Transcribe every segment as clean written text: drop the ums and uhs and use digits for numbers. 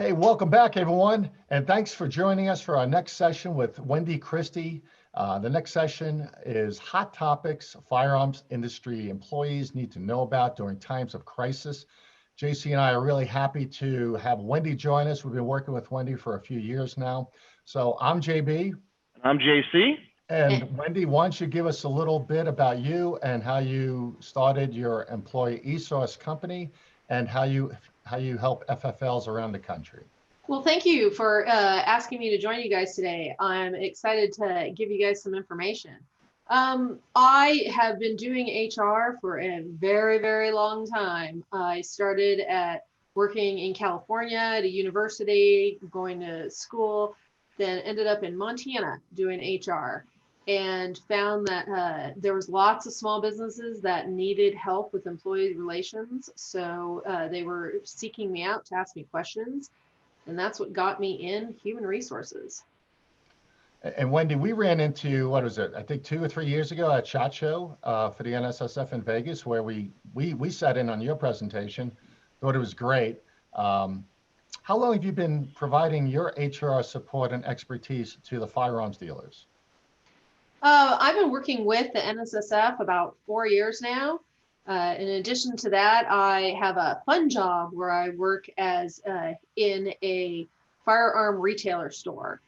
Hey, welcome back, everyone, and thanks for joining us for our next session with Wendy Christie. The next session is Hot Topics Firearms Industry Employees Need to Know About During Times of Crisis. JC and I are really happy to have Wendy join us. We've been working with Wendy for a few years now. So I'm JB. I'm JC. And Wendy, why don't you give us a little bit about you and how you started your employee e-source company and how you help FFLs around the country. Well, thank you for asking me to join you guys today. I'm excited to give you guys some information. I have been doing HR for a very, very long time. I started at working in California at a university, going to school, then ended up in Montana doing HR, and found that there was lots of small businesses that needed help with employee relations. So they were seeking me out to ask me questions. And that's what got me in human resources. And Wendy, we ran into, what was it, I think 2 or 3 years ago at SHOT Show for the NSSF in Vegas, where we sat in on your presentation, thought it was great. How long have you been providing your HR support and expertise to the firearms dealers? I've been working with the NSSF about 4 years now. In addition to that, I have a fun job where I work as in a firearm retailer store.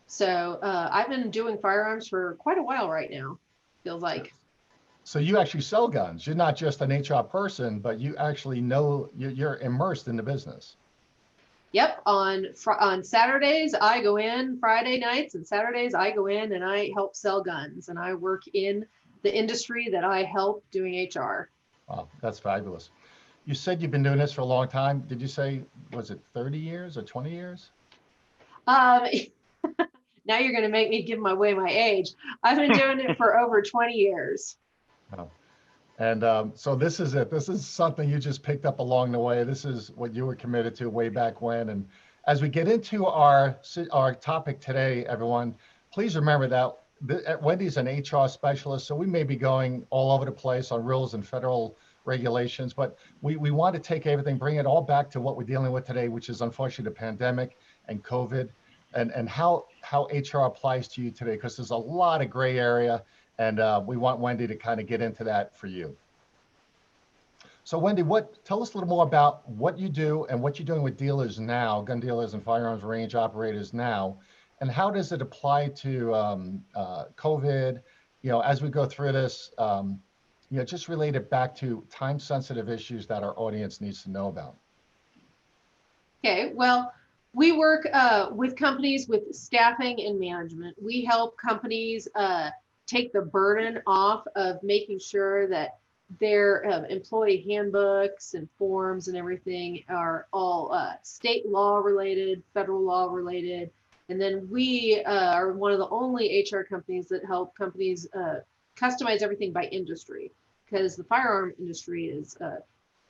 So I've been doing firearms for quite a while right now, feels like. So you actually sell guns. You're not just an HR person, but you actually know you're immersed in the business. Yep. On Saturdays, I go in, Friday nights and Saturdays, I go in and I help sell guns, and I work in the industry that I help doing HR. Wow, that's fabulous. You said you've been doing this for a long time. Did you say, was it 30 years or 20 years? Now you're going to make me give away my age. I've been doing it for over 20 years. Oh. And so this is it. This is something you just picked up along the way. This is what you were committed to way back when. And as we get into our topic today, everyone, please remember that Wendy's an HR specialist, so we may be going all over the place on rules and federal regulations, but we want to take everything, bring it all back to what we're dealing with today, which is unfortunately the pandemic and COVID, and how HR applies to you today, because there's a lot of gray area, and we want Wendy to kind of get into that for you. So Wendy, tell us a little more about what you do and what you're doing with dealers now, gun dealers and firearms range operators now. And how does it apply to COVID? As we go through this, just relate it back to time-sensitive issues that our audience needs to know about. Okay, well, we work with companies with staffing and management. We help companies take the burden off of making sure that their employee handbooks and forms and everything are all state law related, federal law related. And then we are one of the only HR companies that help companies customize everything by industry, because the firearm industry is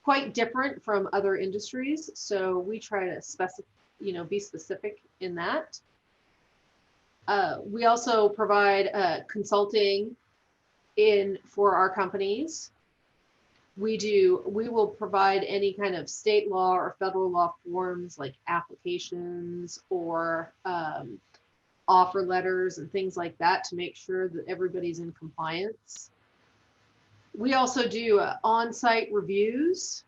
quite different from other industries. So we try to be specific in that. We also provide consulting for our companies. We will provide any kind of state law or federal law forms like applications or offer letters and things like that to make sure that everybody's in compliance. We also do on-site reviews.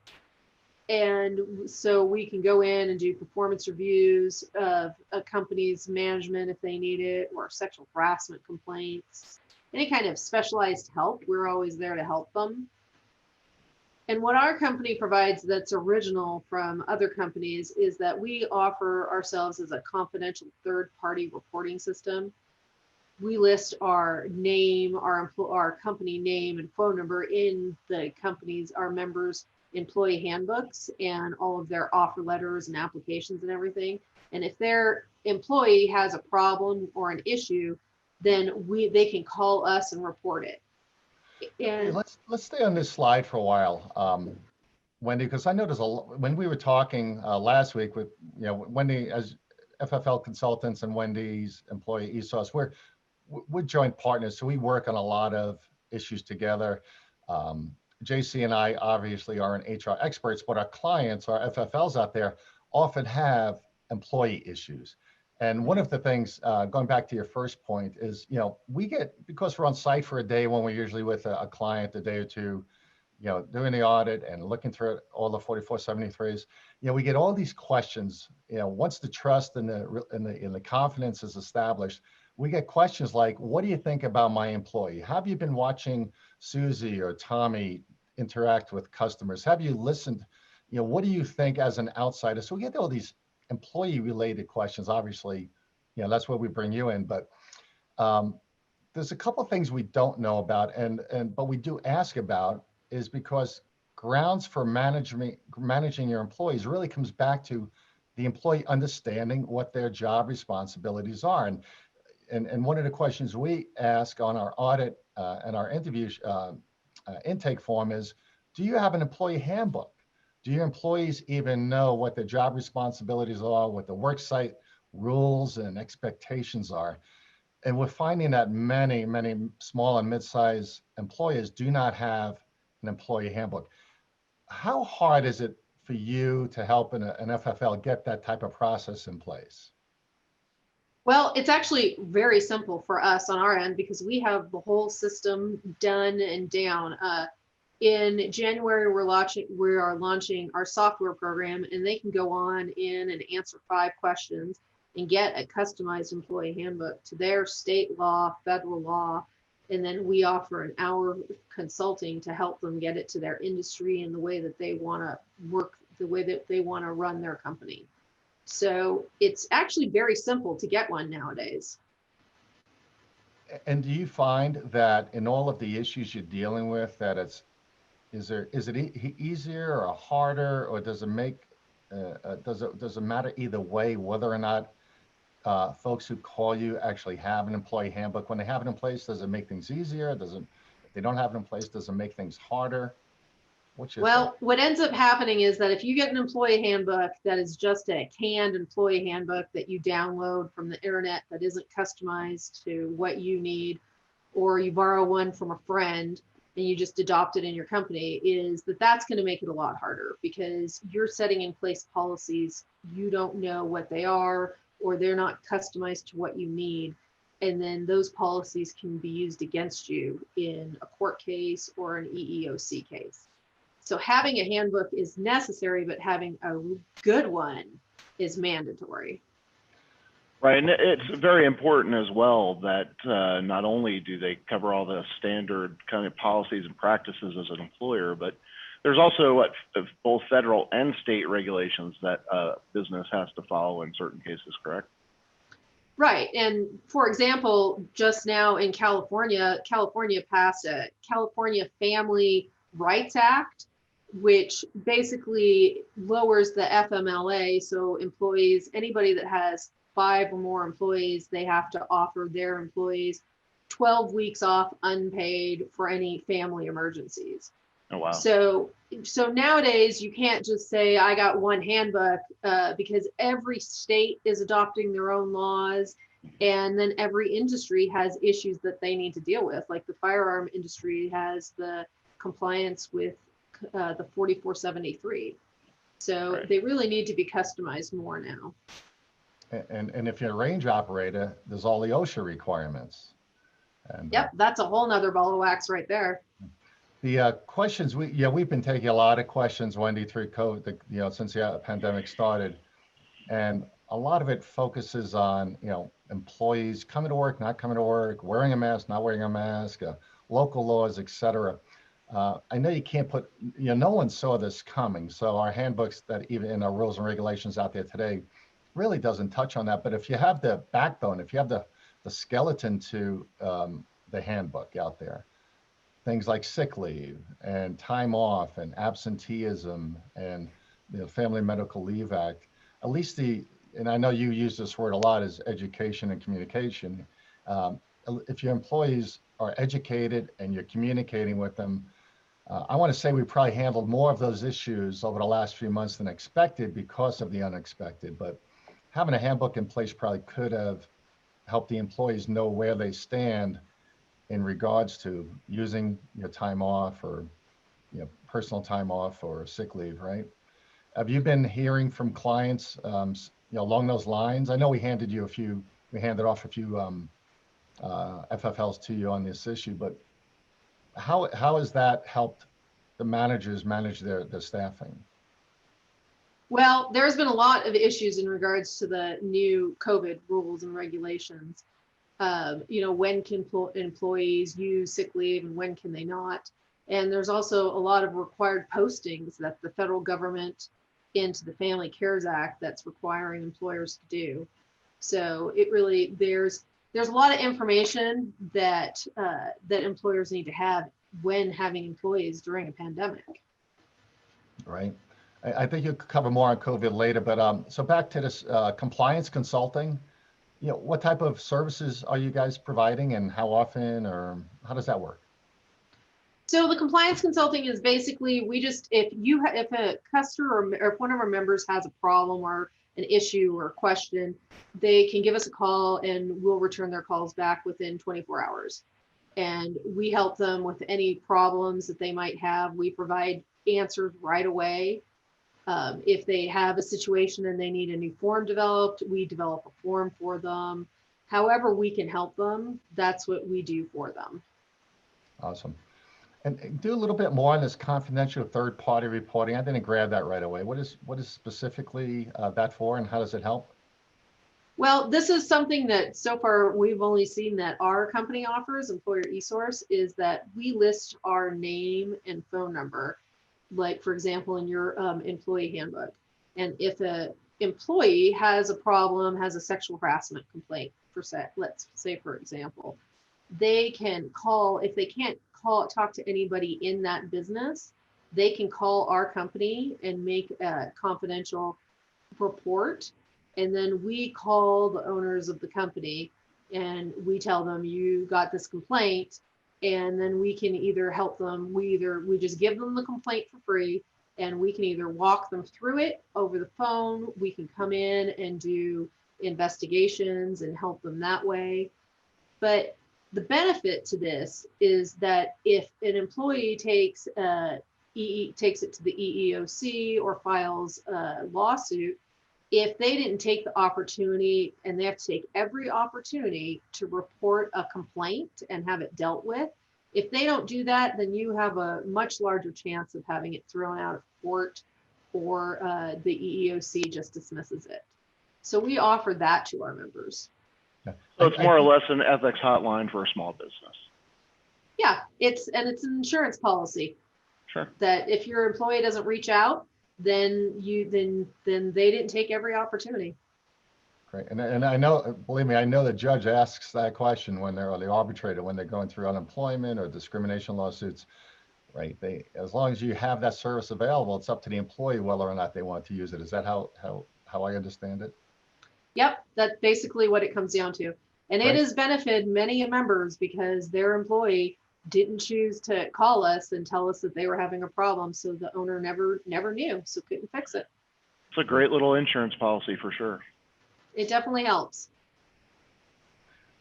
And so we can go in and do performance reviews of a company's management if they need it, or sexual harassment complaints, any kind of specialized help. We're always there to help them. And what our company provides that's original from other companies is that we offer ourselves as a confidential third-party reporting system. We list our name, our company name and phone number in the company's, our members' employee handbooks and all of their offer letters and applications and everything. And if their employee has a problem or an issue, then they can call us and report it. And hey, let's stay on this slide for a while, Wendy, because I know there's when we were talking last week with Wendy as FFL Consultants and Wendy's employee e-source, we're joint partners, so we work on a lot of issues together. JC and I obviously are HR experts, but our clients, our FFLs out there, often have employee issues. And one of the things, going back to your first point, is, we get, because we're on site for a day when we're usually with a client a day or two, doing the audit and looking through all the 4473s, we get all these questions. Once the trust and the confidence is established, we get questions like, what do you think about my employee? Have you been watching Susie or Tommy interact with customers? Have you listened? What do you think as an outsider? So we get all these employee related questions. Obviously, that's where we bring you in, but there's a couple of things we don't know about, but we do ask about, is because grounds for managing your employees really comes back to the employee understanding what their job responsibilities are. And one of the questions we ask on our audit and our interview intake form is, do you have an employee handbook? Do your employees even know what their job responsibilities are, what the work site rules and expectations are? And we're finding that many, many small and mid-sized employers do not have an employee handbook. How hard is it for you to help an FFL get that type of process in place? Well, it's actually very simple for us on our end because we have the whole system done and down. In January, we are launching our software program, and they can go on in and answer 5 questions and get a customized employee handbook to their state law, federal law, and then we offer an hour consulting to help them get it to their industry and the way that they want to work, the way that they want to run their company. So it's actually very simple to get one nowadays. And do you find that in all of the issues you're dealing with, that is it easier or harder, or does it matter either way whether or not folks who call you actually have an employee handbook? When they have it in place, does it make things easier? If they don't have it in place, does it make things harder? Well, what ends up happening is that if you get an employee handbook that is just a canned employee handbook that you download from the internet that isn't customized to what you need, or you borrow one from a friend and you just adopt it in your company, is that's going to make it a lot harder because you're setting in place policies. You don't know what they are, or they're not customized to what you need. And then those policies can be used against you in a court case or an EEOC case. So having a handbook is necessary, but having a good one is mandatory. Right, and it's very important as well that not only do they cover all the standard kind of policies and practices as an employer, but there's also both federal and state regulations that business has to follow in certain cases, correct? Right, and for example, just now in California passed a California Family Rights Act, which basically lowers the FMLA. So employees, anybody that has 5 or more employees, they have to offer their employees 12 weeks off unpaid for any family emergencies. Oh, wow. So nowadays you can't just say, I got one handbook, because every state is adopting their own laws. And then every industry has issues that they need to deal with. Like the firearm industry has the compliance with the 4473. So right. They really need to be customized more now. And if you're a range operator, there's all the OSHA requirements. And, yep, that's a whole nother ball of wax right there. The questions we've been taking a lot of questions, Wendy, through COVID, since the pandemic started, and a lot of it focuses on employees coming to work, not coming to work, wearing a mask, not wearing a mask, local laws, etc. I know you can't put, no one saw this coming. So our handbooks that even in our rules and regulations out there today really doesn't touch on that. But if you have the backbone, if you have the skeleton to the handbook out there, things like sick leave and time off and absenteeism and the Family Medical Leave Act, at least and I know you use this word a lot, is education and communication. If your employees are educated and you're communicating with them, I want to say we probably handled more of those issues over the last few months than expected because of the unexpected. But having a handbook in place probably could have helped the employees know where they stand in regards to using your time off or personal time off or sick leave, right? Have you been hearing from clients along those lines? I know we handed off a few FFLs to you on this issue, but how has that helped the managers manage their staffing? Well, there's been a lot of issues in regards to the new COVID rules and regulations. When can employees use sick leave and when can they not? And there's also a lot of required postings that the federal government into the Family Cares Act that's requiring employers to do. So it really, there's a lot of information that that employers need to have when having employees during a pandemic. Right. I think you'll cover more on COVID later, but so back to this compliance consulting. What type of services are you guys providing, and how often, or how does that work? So the compliance consulting is basically, if a customer or if one of our members has a problem or an issue or a question, they can give us a call and we'll return their calls back within 24 hours. And we help them with any problems that they might have. We provide answers right away. If they have a situation and they need a new form developed, we develop a form for them. However we can help them, that's what we do for them. Awesome. And do a little bit more on this confidential third-party reporting. I didn't grab that right away. What is specifically that for, and how does it help? Well, this is something that so far we've only seen that our company offers, Employer eSource, is that we list our name and phone number, like for example, in your employee handbook. And if an employee has a problem, has a sexual harassment complaint, let's say for example, they can call, if they can't talk to anybody in that business, they can call our company and make a confidential report. And then we call the owners of the company and we tell them, you got this complaint, and then we can either help them. We just give them the complaint for free, and we can either walk them through it over the phone. We can come in and do investigations and help them that way. But the benefit to this is that if an employee takes it to the EEOC or files a lawsuit, if they didn't take the opportunity, and they have to take every opportunity to report a complaint and have it dealt with, if they don't do that, then you have a much larger chance of having it thrown out of court, or the EEOC just dismisses it. So we offer that to our members. So it's more or less an ethics hotline for a small business. Yeah, it's an insurance policy. Sure. That if your employee doesn't reach out, then they didn't take every opportunity. Great. And I know, believe me, I know the judge asks that question when they're, or the arbitrator, when they're going through unemployment or discrimination lawsuits, right? As long as you have that service available, it's up to the employee whether or not they want to use it. Is that how I understand it? Yep, that's basically what it comes down to. And Right. It has benefited many members because their employee didn't choose to call us and tell us that they were having a problem. So the owner never knew, so couldn't fix it. It's a great little insurance policy for sure. It definitely helps.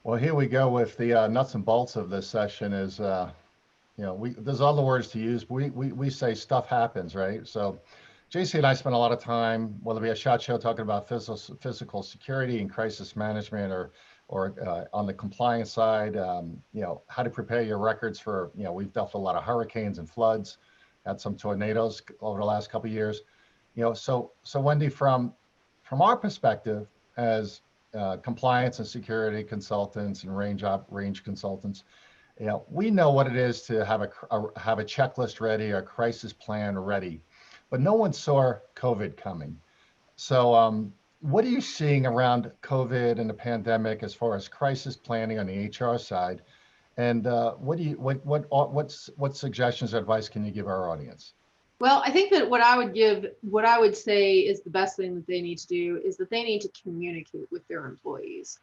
Well, here we go with the nuts and bolts of this session is, there's other words to use. We say stuff happens, right? So JC and I spent a lot of time, whether it be a SHOT Show talking about physical security and crisis management, or on the compliance side, how to prepare your records for, we've dealt with a lot of hurricanes and floods, had some tornadoes over the last couple of years. So Wendy, from our perspective as compliance and security consultants and range consultants, we know what it is to have a checklist ready, a crisis plan ready, but no one saw COVID coming. So what are you seeing around COVID and the pandemic as far as crisis planning on the HR side? And what suggestions or advice can you give our audience? Well, I think that what I would say is the best thing that they need to do is that they need to communicate with their employees.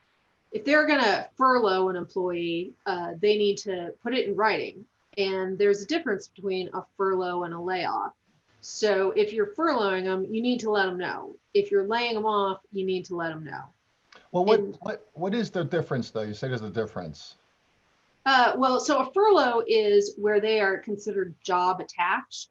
If they're going to furlough an employee, they need to put it in writing. And there's a difference between a furlough and a layoff. So if you're furloughing them, you need to let them know. If you're laying them off, you need to let them know. Well, what is the difference though? You say there's a difference. So a furlough is where they are considered job attached,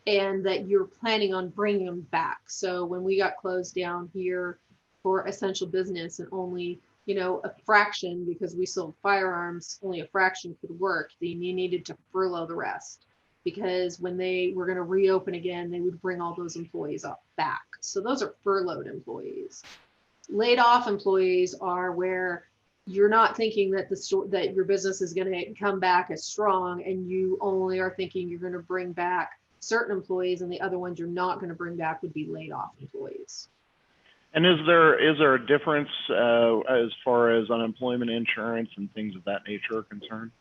and that you're planning on bringing them back. So when we got closed down here for essential business and only, a fraction, because we sold firearms, only a fraction could work, then you needed to furlough the rest. Because when they were going to reopen again, they would bring all those employees up back. So those are furloughed employees. Laid off employees are where you're not thinking that that your business is going to come back as strong, and you only are thinking you're going to bring back certain employees, and the other ones you're not going to bring back would be laid off employees. And is there a difference as far as unemployment insurance and things of that nature are concerned?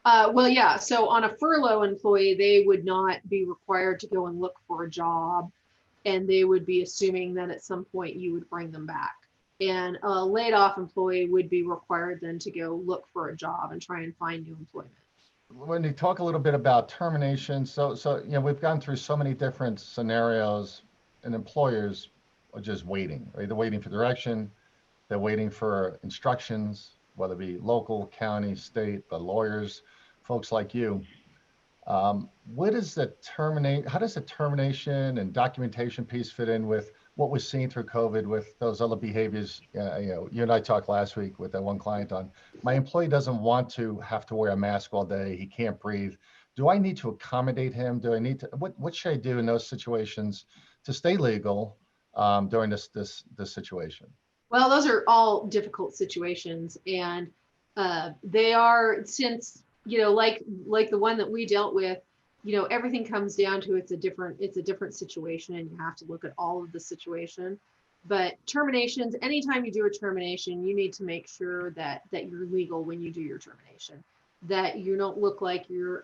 Well, yeah. So on a furlough employee, they would not be required to go and look for a job, and they would be assuming that at some point you would bring them back. And a laid off employee would be required then to go look for a job and try and find new employment. Wendy, talk a little bit about termination. So we've gone through so many different scenarios, and employers are just waiting, right? They're waiting for direction, they're waiting for instructions, whether it be local, county, state, the lawyers, folks like you. How does the termination and documentation piece fit in with what we're seeing through COVID with those other behaviors? You and I talked last week with that one client on, my employee doesn't want to have to wear a mask all day. He can't breathe. Do I need to accommodate him? Do I need to, what should I do in those situations to stay legal during this situation? Well, those are all difficult situations, and they are, since, like the one that we dealt with, everything comes down to it's a different situation, and you have to look at all of the situation. But terminations, anytime you do a termination, you need to make sure that you're legal when you do your termination, that you don't look like you're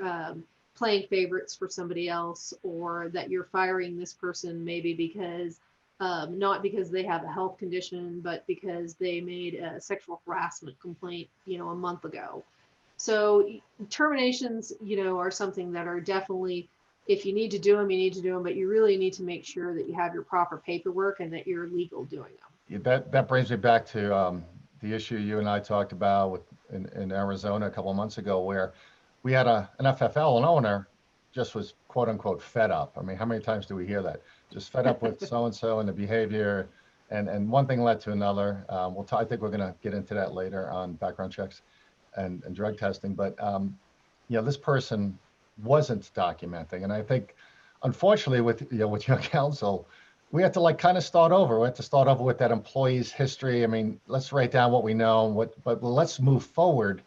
playing favorites for somebody else, or that you're firing this person maybe because not because they have a health condition, but because they made a sexual harassment complaint, a month ago. So terminations, are something that are definitely, if you need to do them, you need to do them, but you really need to make sure that you have your proper paperwork and that you're legal doing them. That brings me back to the issue you and I talked about in Arizona a couple of months ago, where we had an FFL, an owner, just was quote unquote fed up. I mean, how many times do we hear that? Just fed up with so-and-so and the behavior, and one thing led to another. I think we're going to get into that later on background checks and drug testing. But this person wasn't documenting, and I think, unfortunately, with your counsel, we have to kind of start over. We have to start over with that employee's history. I mean, let's write down what we know, but let's move forward.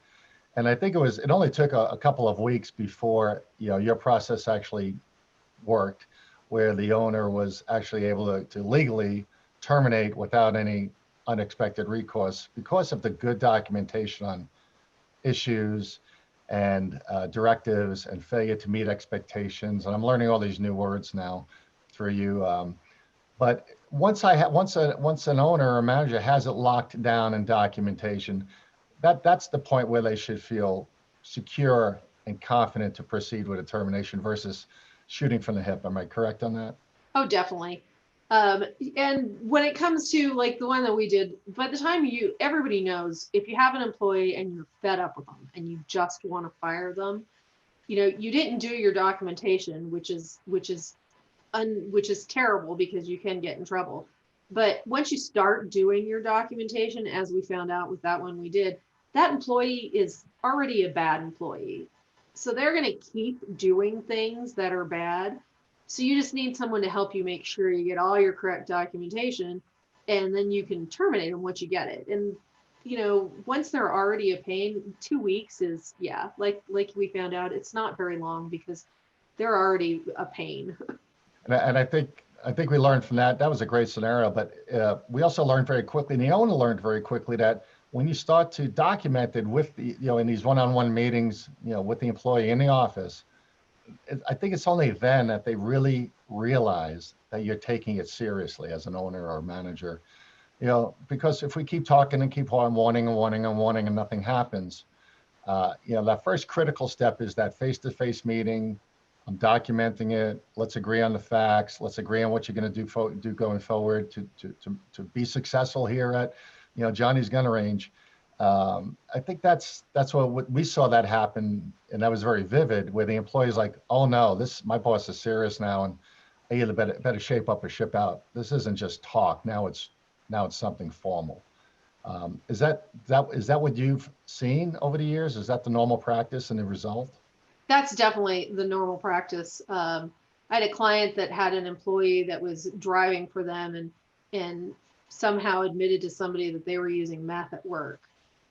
And I think it only took a couple of weeks before your process actually worked, where the owner was actually able to legally terminate without any unexpected recourse because of the good documentation on issues and directives and failure to meet expectations. And I'm learning all these new words now through you. But once an owner or manager has it locked down in documentation, that's the point where they should feel secure and confident to proceed with a termination versus shooting from the hip. Am I correct on that? Oh, definitely. And when it comes to like the one that we did, by the time everybody knows, if you have an employee and you're fed up with them and you just want to fire them, you didn't do your documentation, which is terrible because you can get in trouble. But once you start doing your documentation, as we found out with that one we did, that employee is already a bad employee. So they're going to keep doing things that are bad. So you just need someone to help you make sure you get all your correct documentation, and then you can terminate them once you get it. And, once they're already a pain, 2 weeks is, like we found out, it's not very long because they're already a pain. And I think we learned from that. That was a great scenario, but we also learned very quickly, and the owner learned very quickly, that when you start to document it with the, in these one-on-one meetings, with the employee in the office, I think it's only then that they really realize that you're taking it seriously as an owner or manager, because if we keep talking and keep on warning and nothing happens, that first critical step is that face-to-face meeting. I'm documenting it. Let's agree on the facts. Let's agree on what you're going to do going forward to be successful here at, Johnny's Gun Range. I think that's what we saw that happen, and that was very vivid, where the employee's like, oh no, my boss is serious now, and I either better shape up or ship out. This isn't just talk. Now it's now it's something formal. Is that what you've seen over the years? Is that the normal practice and the result? That's definitely the normal practice. I had a client that had an employee that was driving for them and somehow admitted to somebody that they were using meth at work,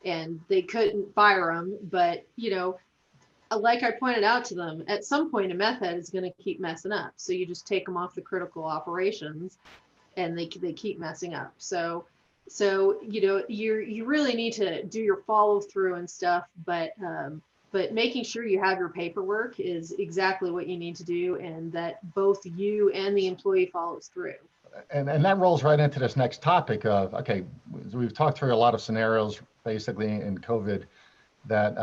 and they couldn't fire him. But, you know, like I pointed out to them, at some point a meth head is going to keep messing up. So you just take them off the critical operations, and they keep messing up. So you know, you really need to do your follow through and stuff, but making sure you have your paperwork is exactly what you need to do, and that both you and the employee follows through. And that rolls right into this next topic of, okay, we've talked through a lot of scenarios basically in COVID that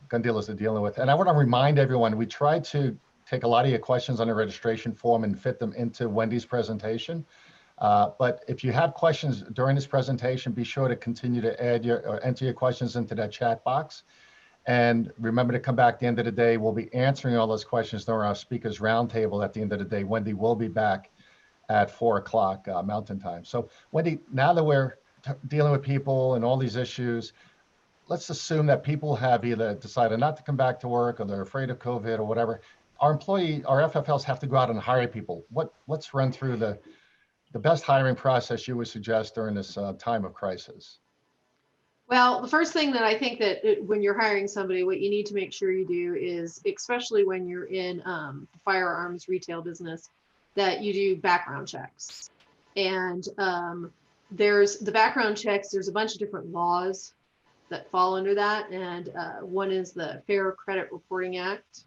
gun dealers are dealing with. And I want to remind everyone, we tried to take a lot of your questions on the registration form and fit them into Wendy's presentation. But if you have questions during this presentation, be sure to continue to enter your questions into that chat box. And remember to come back at the end of the day. We'll be answering all those questions during our speakers roundtable at the end of the day. Wendy will be back at 4 o'clock Mountain Time. So Wendy, now that we're dealing with people and all these issues, let's assume that people have either decided not to come back to work, or they're afraid of COVID or whatever. Our FFLs have to go out and hire people. Let's run through the best hiring process you would suggest during this time of crisis. Well, the first thing that I think that when you're hiring somebody, what you need to make sure you do is, especially when you're in the firearms retail business, that you do background checks. And there's the background checks, there's a bunch of different laws that fall under that. And one is the Fair Credit Reporting Act.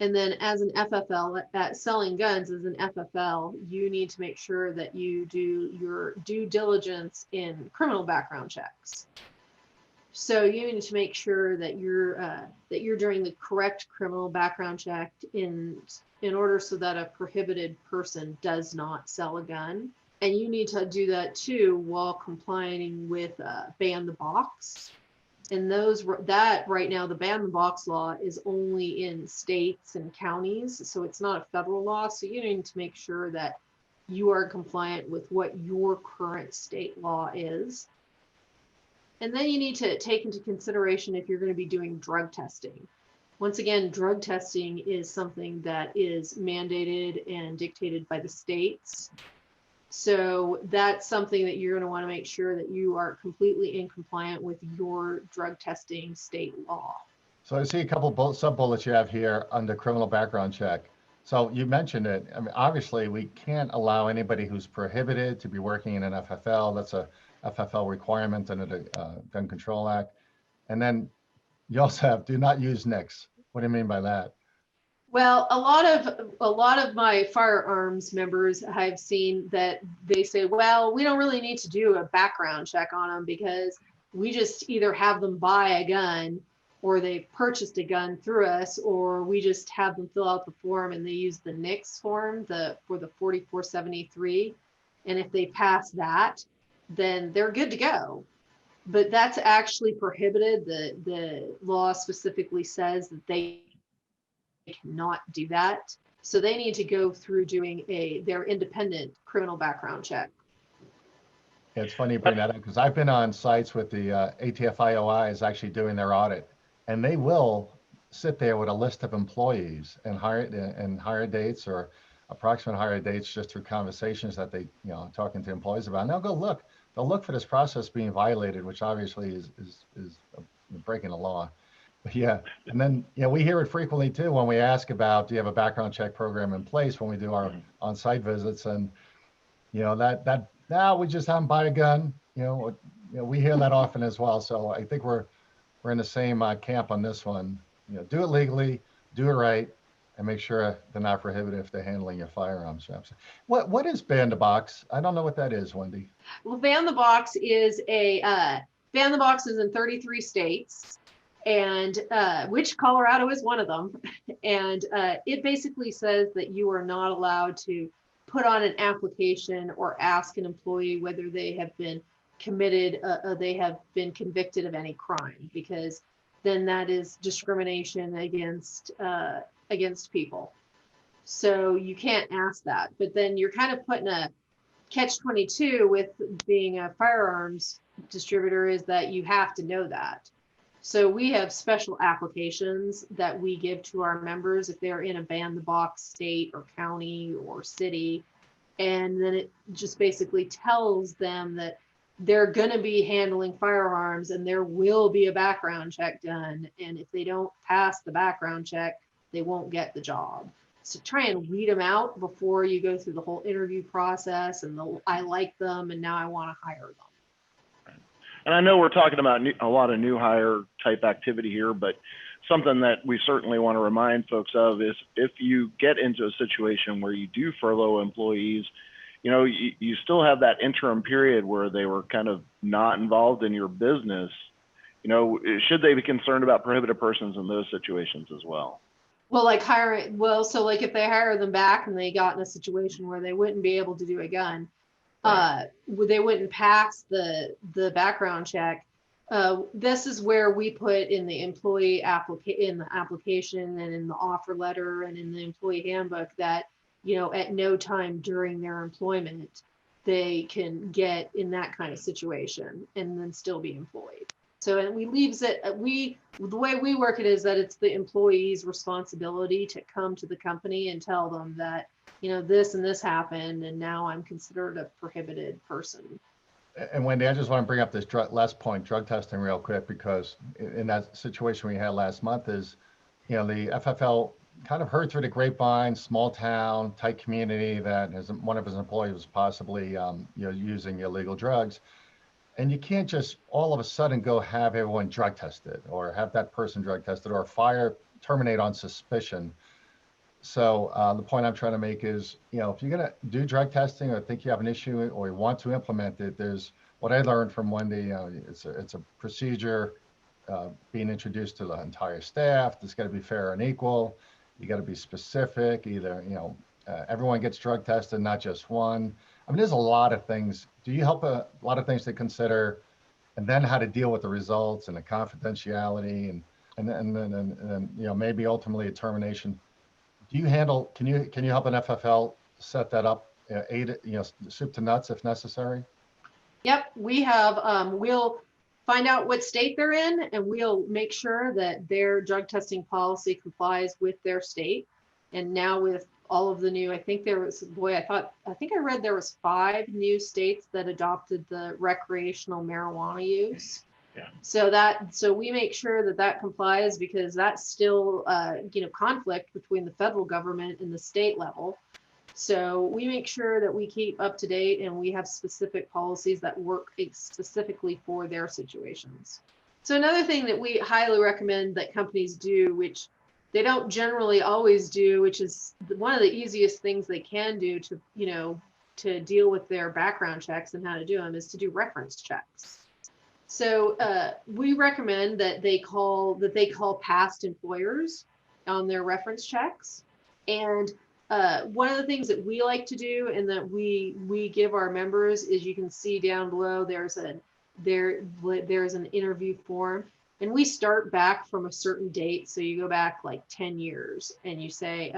And then as an FFL, at selling guns as an FFL, you need to make sure that you do your due diligence in criminal background checks. So you need to make sure that you're doing the correct criminal background check in order so that a prohibited person does not sell a gun. And you need to do that too while complying with ban the box. And that right now, the ban the box law is only in states and counties, so it's not a federal law. So you need to make sure that you are compliant with what your current state law is. And then you need to take into consideration if you're going to be doing drug testing. Once again, drug testing is something that is mandated and dictated by the states. So that's something that you're going to want to make sure that you are completely in compliant with your drug testing state law. So I see a couple sub bullets you have here under criminal background check. So you mentioned it. I mean, obviously we can't allow anybody who's prohibited to be working in an FFL. That's a FFL requirement under the Gun Control Act. And then you also have do not use NICS. What do you mean by that? Well, a lot of my firearms members I've seen that they say, well, we don't really need to do a background check on them because we just either have them buy a gun, or they purchased a gun through us, or we just have them fill out the form and they use the NICS form for the 4473. And if they pass that, then they're good to go. But that's actually prohibited. The law specifically says that they cannot do that. So they need to go through doing their independent criminal background check. Yeah, it's funny you bring that up because I've been on sites with the ATF-IOI is actually doing their audit, and they will sit there with a list of employees and hire dates or approximate hire dates just through conversations that they, talking to employees about. And they'll look for this process being violated, which obviously is breaking the law. But yeah, and then we hear it frequently too when we ask about, do you have a background check program in place when we do our on-site visits, and that now we just haven't bought a gun. We hear that often as well. So I think we're in the same camp on this one. Do it legally, do it right, and make sure they're not prohibited if they're handling your firearms. What is ban the box? I don't know what that is, Wendy. Well, ban the box is ban the box is in 33 states. And which Colorado is one of them. And it basically says that you are not allowed to put on an application or ask an employee whether they have been they have been convicted of any crime, because then that is discrimination against people. So you can't ask that. But then you're kind of putting catch-22 with being a firearms distributor is that you have to know that. So we have special applications that we give to our members if they're in a ban the box state or county or city. And then it just basically tells them that they're going to be handling firearms and there will be a background check done. And if they don't pass the background check, they won't get the job. So try and weed them out before you go through the whole interview process and I like them and now I want to hire them. And I know we're talking about a lot of new hire type activity here, but something that we certainly want to remind folks of is if you get into a situation where you do furlough employees, you know, you still have that interim period where they were kind of not involved in your business. You know, should they be concerned about prohibited persons in those situations as well? Well, so like if they hire them back and they got in a situation where they wouldn't be able to do a gun, they wouldn't pass the background check. This is where we put in the employee application and in the offer letter and in the employee handbook that, you know, at no time during their employment, they can get in that kind of situation and then still be employed. So, and the way we work it is that it's the employee's responsibility to come to the company and tell them that, you know, this and this happened and now I'm considered a prohibited person. And Wendy, I just want to bring up this last point, drug testing real quick, because in that situation we had last month is, you know, the FFL kind of heard through the grapevine, small town, tight community, that one of his employees was possibly, you know, using illegal drugs. And you can't just all of a sudden go have everyone drug tested or have that person drug tested or terminate on suspicion. So the point I'm trying to make is, you know, if you're going to do drug testing or think you have an issue or you want to implement it, there's what I learned from Wendy. It's a procedure being introduced to the entire staff. It's got to be fair and equal. You got to be specific. Either, you know, everyone gets drug tested, not just one. I mean, there's a lot of things. Do you help a lot of things to consider, and then how to deal with the results and the confidentiality and then you know, maybe ultimately a termination. Do you handle? Can you help an FFL set that up, aid it, you know, soup to nuts if necessary? Yep, we have. We'll find out what state they're in, and we'll make sure that their drug testing policy complies with their state. And now with all of the new, I think there was, I think I read there was 5 new states that adopted the recreational marijuana use. Yeah. So we make sure that complies, because that's still, you know, conflict between the federal government and the state level. So we make sure that we keep up to date and we have specific policies that work specifically for their situations. So another thing that we highly recommend that companies do, which they don't generally always do, which is one of the easiest things they can do to, you know, to deal with their background checks and how to do them, is to do reference checks. So we recommend that they call past employers on their reference checks. And one of the things that we like to do and that we give our members is, you can see down below there's an interview form, and we start back from a certain date. So you go back like 10 years and you say,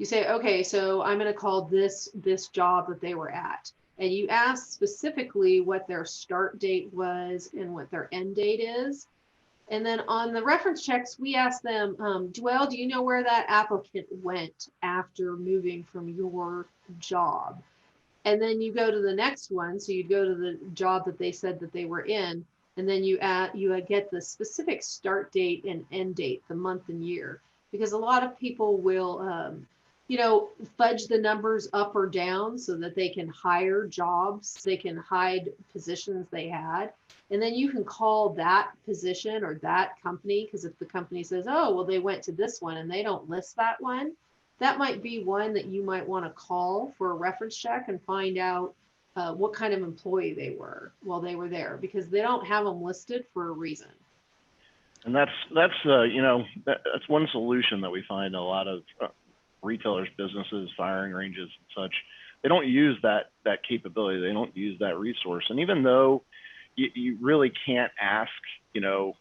okay, so I'm going to call this job that they were at. And you ask specifically what their start date was and what their end date is. And then on the reference checks, we ask them, Joelle, do you know where that applicant went after moving from your job? And then you go to the next one. So you go to the job that they said that they were in, and then you get the specific start date and end date, the month and year, because a lot of people will, you know, fudge the numbers up or down so that they can hire jobs, they can hide positions they had. And then you can call that position or that company, because if the company says, oh, well, they went to this one and they don't list that one, that might be one that you might want to call for a reference check and find out what kind of employee they were while they were there, because they don't have them listed for a reason. And that's you know, that's one solution that we find a lot of retailers, businesses, firing ranges and such. They don't use that capability. They don't use that resource. And even though you really can't ask, you know,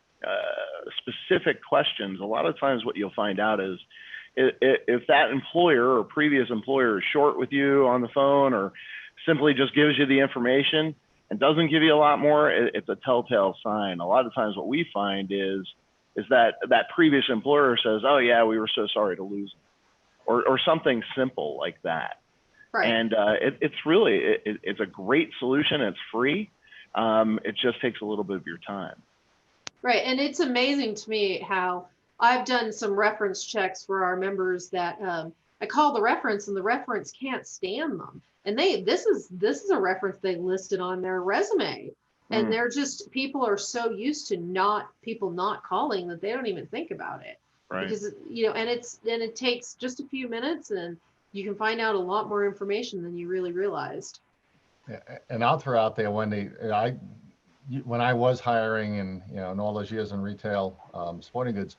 specific questions, a lot of times what you'll find out is if that employer or previous employer is short with you on the phone or simply just gives you the information and doesn't give you a lot more, it's a telltale sign. A lot of times what we find is that that previous employer says, oh yeah, we were so sorry to lose them, or something simple like that. Right. And it's really, it's a great solution. It's free. It just takes a little bit of your time. Right. And it's amazing to me how I've done some reference checks for our members that I call the reference and the reference can't stand them. And this is a reference they listed on their resume. And they're just, people are so used to people not calling that they don't even think about it. Right. Because, and it takes just a few minutes and you can find out a lot more information than you really realized. Yeah, and I'll throw out there, Wendy, when I was hiring and, in all those years in retail, sporting goods,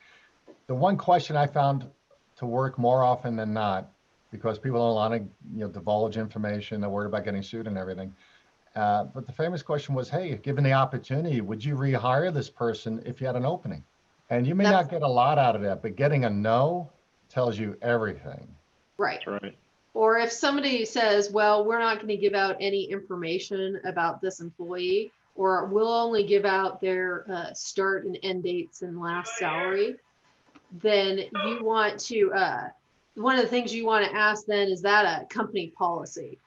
the one question I found to work more often than not, because people don't want to, divulge information, they're worried about getting sued and everything. But the famous question was, hey, given the opportunity, would you rehire this person if you had an opening? And you may not get a lot out of that, but getting a no tells you everything. Right. That's right. Or if somebody says, well, we're not going to give out any information about this employee, or we'll only give out their start and end dates and last salary, then you want to, one of the things you want to ask then, is that a company policy?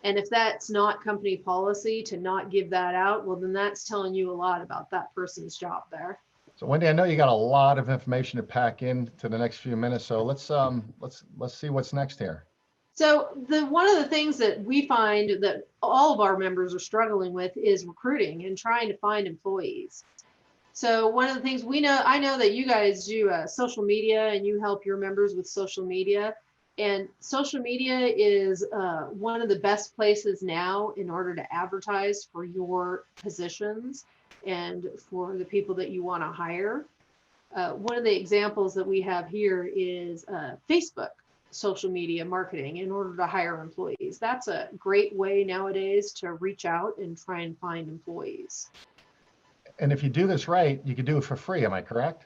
And if that's not company policy to not give that out, well, then that's telling you a lot about that person's job there. So Wendy, I know you got a lot of information to pack in to the next few minutes. So let's see what's next here. So one of the things that we find that all of our members are struggling with is recruiting and trying to find employees. So one of the things I know that you guys do social media and you help your members with social media. And social media is one of the best places now in order to advertise for your positions and for the people that you want to hire. One of the examples that we have here is Facebook social media marketing in order to hire employees. That's a great way nowadays to reach out and try and find employees. And if you do this right, you can do it for free. Am I correct?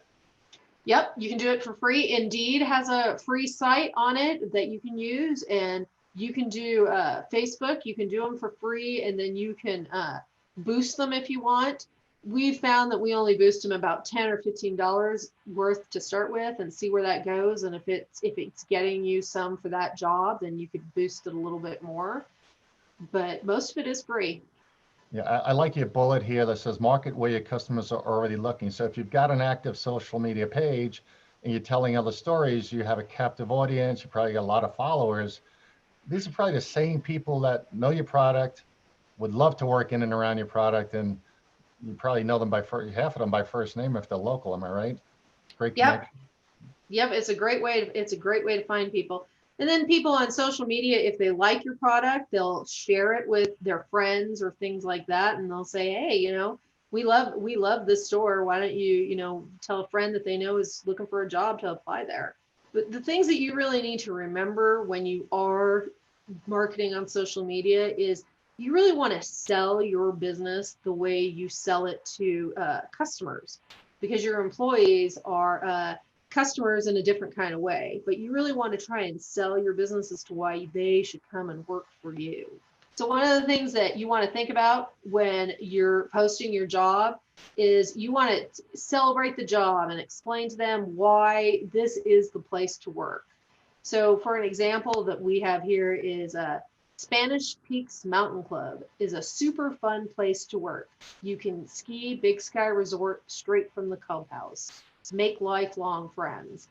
Yep, you can do it for free. Indeed has a free site on it that you can use, and you can do Facebook. You can do them for free, and then you can boost them if you want. We've found that we only boost them about $10 or $15 worth to start with and see where that goes. And if it's getting you some for that job, then you could boost it a little bit more. But most of it is free. Yeah, I like your bullet here that says market where your customers are already looking. So if you've got an active social media page and you're telling other stories, you have a captive audience, you probably got a lot of followers. These are probably the same people that know your product, would love to work in and around your product, and you probably know them half of them by first name if they're local. Am I right? Great connection. Yep. It's a great way to find people. And then people on social media, if they like your product, they'll share it with their friends or things like that. And they'll say, hey, we love this store. Why don't you, tell a friend that they know is looking for a job to apply there. But the things that you really need to remember when you are marketing on social media is you really want to sell your business the way you sell it to customers, because your employees are customers in a different kind of way, but you really want to try and sell your business as to why they should come and work for you. So one of the things that you want to think about when you're posting your job is you want to celebrate the job and explain to them why this is the place to work. So for an example that we have here is Spanish Peaks Mountain Club is a super fun place to work. You can ski Big Sky Resort straight from the clubhouse. Make lifelong friends.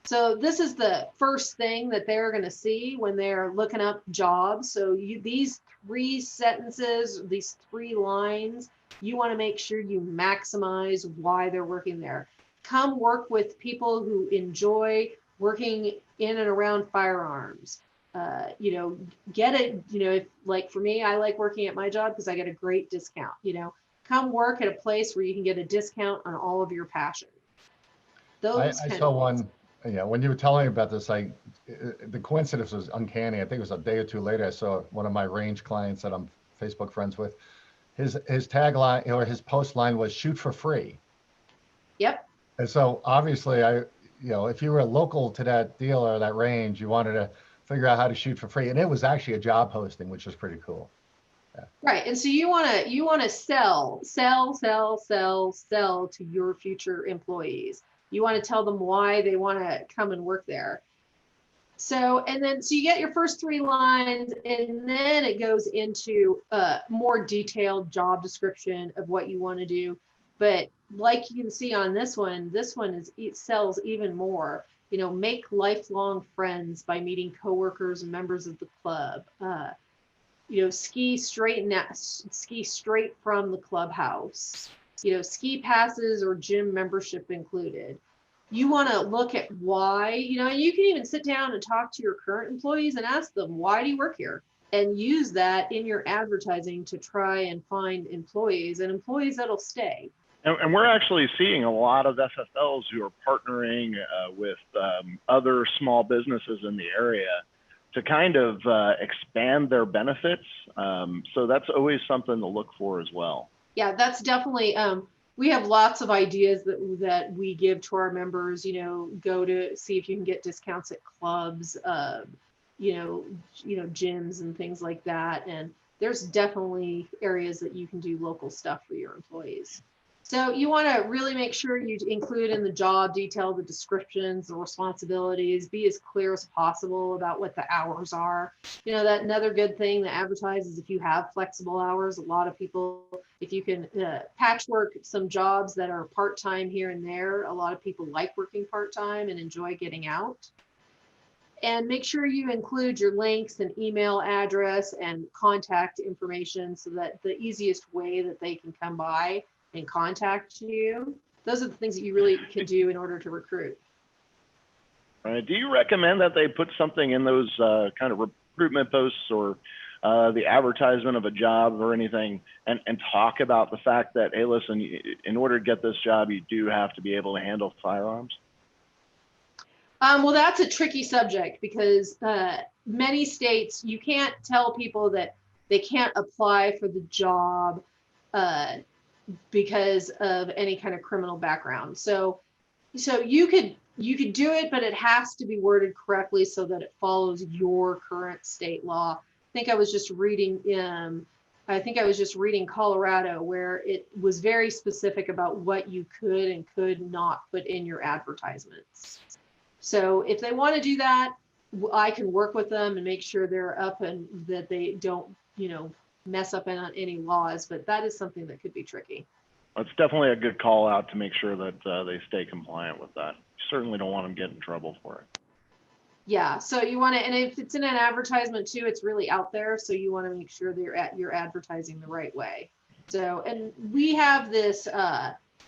So this is the first thing that they're going to see when they're looking up jobs. So these 3 sentences, these 3 lines, you want to make sure you maximize why they're working there. Come work with people who enjoy working in and around firearms. Get it, if, like for me, I like working at my job because I get a great discount. Come work at a place where you can get a discount on all of your passion. I saw one, when you were telling me about this, the coincidence was uncanny. I think it was a day or two later, I saw one of my range clients that I'm Facebook friends with. His tagline or his post line was "shoot for free." Yep. And so obviously if you were local to that deal or that range, you wanted to figure out how to shoot for free. And it was actually a job posting, which was pretty cool. Right. And so you want to sell to your future employees. You want to tell them why they want to come and work there. So, and then, so you get your first 3 lines, and then it goes into a more detailed job description of what you want to do. But like you can see on this one it sells even more. You know, make lifelong friends by meeting coworkers and members of the club. You know, ski straight from the clubhouse. You know, ski passes or gym membership included. You want to look at why, you know, and you can even sit down and talk to your current employees and ask them, why do you work here? And use that in your advertising to try and find employees that'll stay. And we're actually seeing a lot of FFLs who are partnering with other small businesses in the area to kind of expand their benefits. So that's always something to look for as well. Yeah, that's definitely, we have lots of ideas that we give to our members, you know, go to see if you can get discounts at clubs, you know, gyms and things like that. And there's definitely areas that you can do local stuff for your employees. So you want to really make sure you include in the job detail, the descriptions, the responsibilities, be as clear as possible about what the hours are. You know, that another good thing to advertise is if you have flexible hours. A lot of people, if you can patchwork some jobs that are part-time here and there, a lot of people like working part-time and enjoy getting out. And make sure you include your links and email address and contact information so that the easiest way that they can come by and contact you. Those are the things that you really can do in order to recruit. Do you recommend that they put something in those kind of recruitment posts or the advertisement of a job or anything and talk about the fact that, hey, listen, in order to get this job, you do have to be able to handle firearms? Well, that's a tricky subject because many states, you can't tell people that they can't apply for the job because of any kind of criminal background. So you could do it, but it has to be worded correctly so that it follows your current state law. I think I was just reading Colorado, where it was very specific about what you could and could not put in your advertisements. So if they want to do that, I can work with them and make sure they're up and that they don't, you know, mess up on any laws, but that is something that could be tricky. It's definitely a good call out to make sure that they stay compliant with that. You certainly don't want them to get in trouble for it. Yeah, so you want to, and if it's in an advertisement too, it's really out there, so you want to make sure that you're advertising the right way. So, and we have this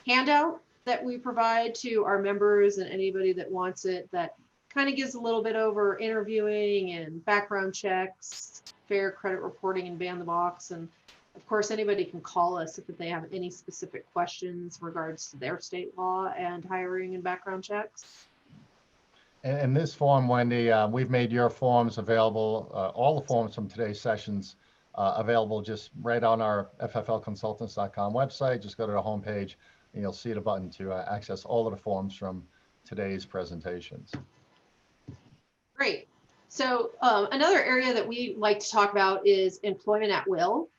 handout that we provide to our members and anybody that wants it that kind of gives a little bit over interviewing and background checks, fair credit reporting, and ban the box. And of course, anybody can call us if they have any specific questions in regards to their state law and hiring and background checks. And this form, Wendy, we've made your forms available, all the forms from today's sessions available just right on our FFLconsultants.com website. Just go to the homepage and you'll see the button to access all of the forms from today's presentations. Great. So another area that we like to talk about is employment at will.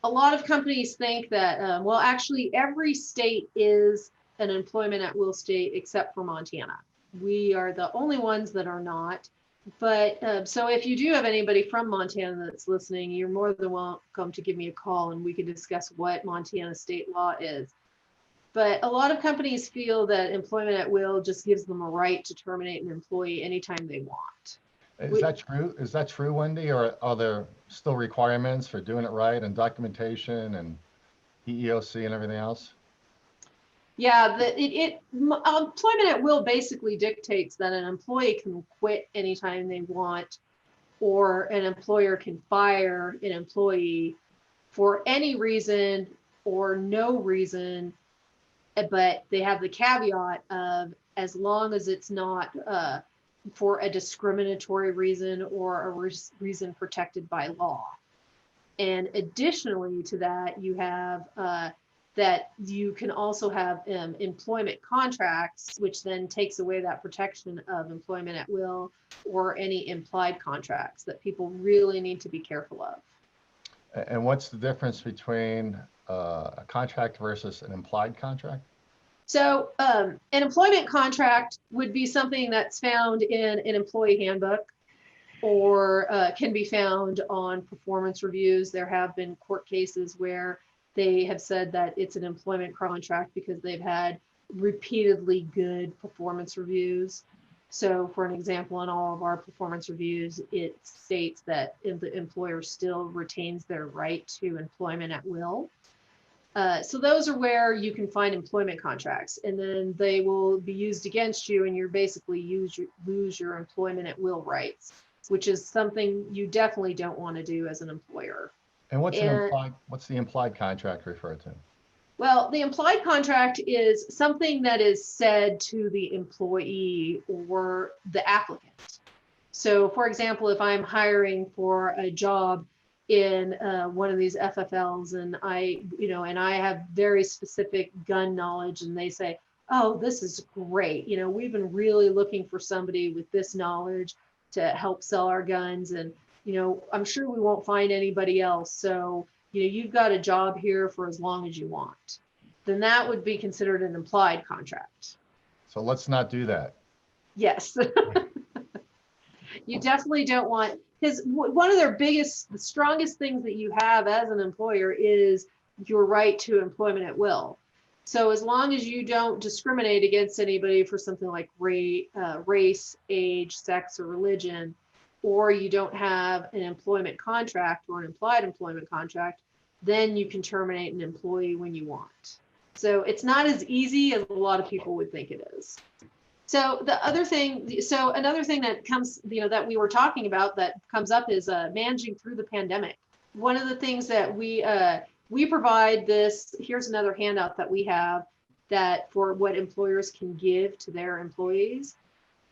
A lot of companies think that, well, actually every state is an employment at will state except for Montana. We are the only ones that are not. But so if you do have anybody from Montana that's listening, you're more than welcome to give me a call and we can discuss what Montana state law is. But a lot of companies feel that employment at will just gives them a right to terminate an employee anytime they want. Is that true? Is that true, Wendy? Or are there still requirements for doing it right and documentation and EEOC and everything else? Yeah, employment at will basically dictates that an employee can quit anytime they want, or an employer can fire an employee for any reason or no reason, but they have the caveat of as long as it's not for a discriminatory reason or a reason protected by law. And additionally to that, you have that you can also have employment contracts, which then takes away that protection of employment at will or any implied contracts that people really need to be careful of. And what's the difference between a contract versus an implied contract? So an employment contract would be something that's found in an employee handbook or can be found on performance reviews. There have been court cases where they have said that it's an employment contract because they've had repeatedly good performance reviews. So for an example, in all of our performance reviews, it states that the employer still retains their right to employment at will. So those are where you can find employment contracts, and then they will be used against you, and you're basically lose your employment at will rights, which is something you definitely don't want to do as an employer. And what's And the implied contract referred to? well, the implied contract is something that is said to the employee or the applicant. So for example, if I'm hiring for a job in one of these FFLs and I have very specific gun knowledge and they say, oh, this is great. We've been really looking for somebody with this knowledge to help sell our guns. And, I'm sure we won't find anybody else. So, you've got a job here for as long as you want. Then that would be considered an implied contract. So let's not do that. Yes. You definitely don't want, because one of the strongest things that you have as an employer is your right to employment at will. So as long as you don't discriminate against anybody for something like race, age, sex, or religion, or you don't have an employment contract or an implied employment contract, then you can terminate an employee when you want. So it's not as easy as a lot of people would think it is. So another thing that comes, that we were talking about that comes up is managing through the pandemic. One of the things that we provide this, here's another handout that we have that for what employers can give to their employees.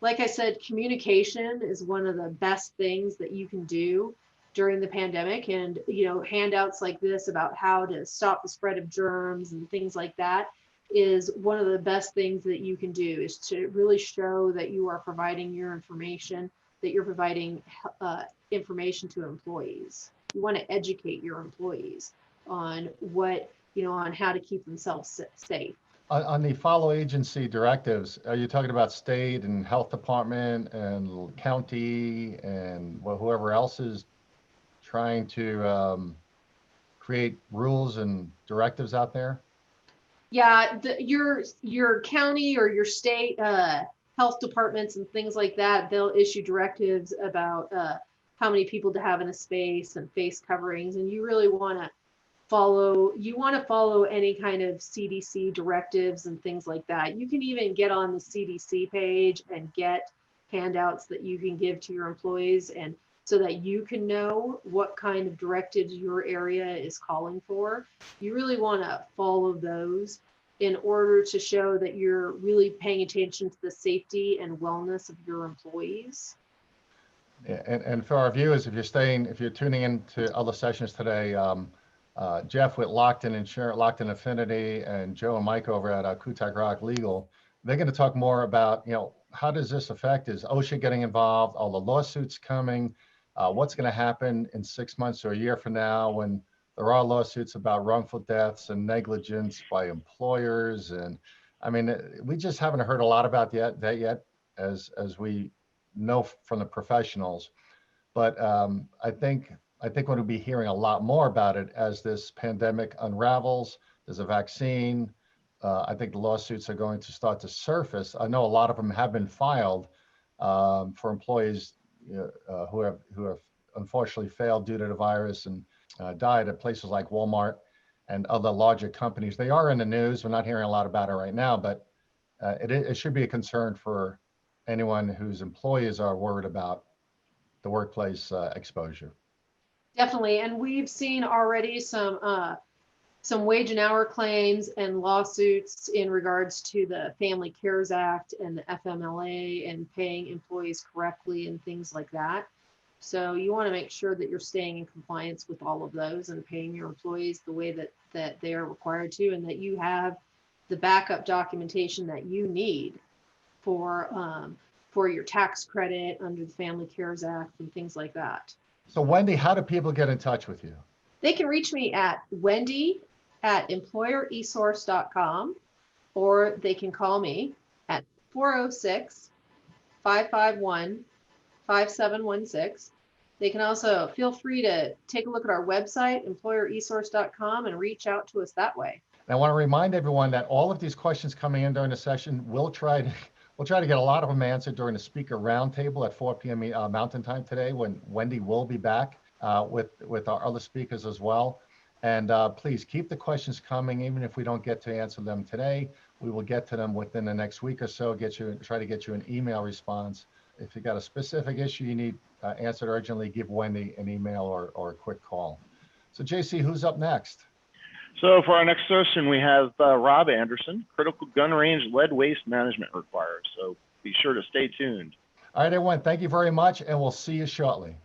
Like I said, communication is one of the best things that you can do during the pandemic, and handouts like this about how to stop the spread of germs and things like that is one of the best things that you can do, is to really show that you are providing your information, that you're providing information to employees. You want to educate your employees on on how to keep themselves safe. On the follow agency directives, are you talking about state and health department and county and whoever else is trying to create rules and directives out there? Yeah, your county or your state health departments and things like that, they'll issue directives about how many people to have in a space and face coverings, and you really want to follow any kind of CDC directives and things like that. You can even get on the CDC page and get handouts that you can give to your employees, and so that you can know what kind of directives your area is calling for. You really want to follow those in order to show that you're really paying attention to the safety and wellness of your employees. Yeah, and for our viewers, if you're tuning into other sessions today, Jeff with Lockton Affinity, and Joe and Mike over at Kutak Rock Legal, they're going to talk more about, how does this affect? Is OSHA getting involved? All the lawsuits coming? What's going to happen in 6 months or a year from now when there are lawsuits about wrongful deaths and negligence by employers? And I mean, we just haven't heard a lot about that yet, as we know from the professionals. But I think we'll be hearing a lot more about it as this pandemic unravels. There's a vaccine. I think the lawsuits are going to start to surface. I know a lot of them have been filed for employees who have unfortunately failed due to the virus and died at places like Walmart and other larger companies. They are in the news. We're not hearing a lot about it right now, but it should be a concern for anyone whose employees are worried about the workplace exposure. Definitely, and we've seen already some wage and hour claims and lawsuits in regards to the Family Cares Act and the FMLA and paying employees correctly and things like that. So you want to make sure that you're staying in compliance with all of those and paying your employees the way that they are required to, and that you have the backup documentation that you need for your tax credit under the Family Cares Act and things like that. So Wendy, how do people get in touch with you? They can reach me at wendy@employeresource.com, or they can call me at 406-551-5716. They can also feel free to take a look at our website, employeresource.com, and reach out to us that way. And I want to remind everyone that all of these questions coming in during the session, we'll try to get a lot of them answered during the speaker roundtable at 4 p.m. Mountain Time today, when Wendy will be back with our other speakers as well. And please keep the questions coming, even if we don't get to answer them today. We will get to them within the next week or so. Try to get you an email response. If you got a specific issue you need answered urgently, give Wendy an email or a quick call. So JC, who's up next? So for our next session, we have Rob Anderson, critical gun range lead waste management requires. So be sure to stay tuned. All right, everyone, thank you very much, and we'll see you shortly.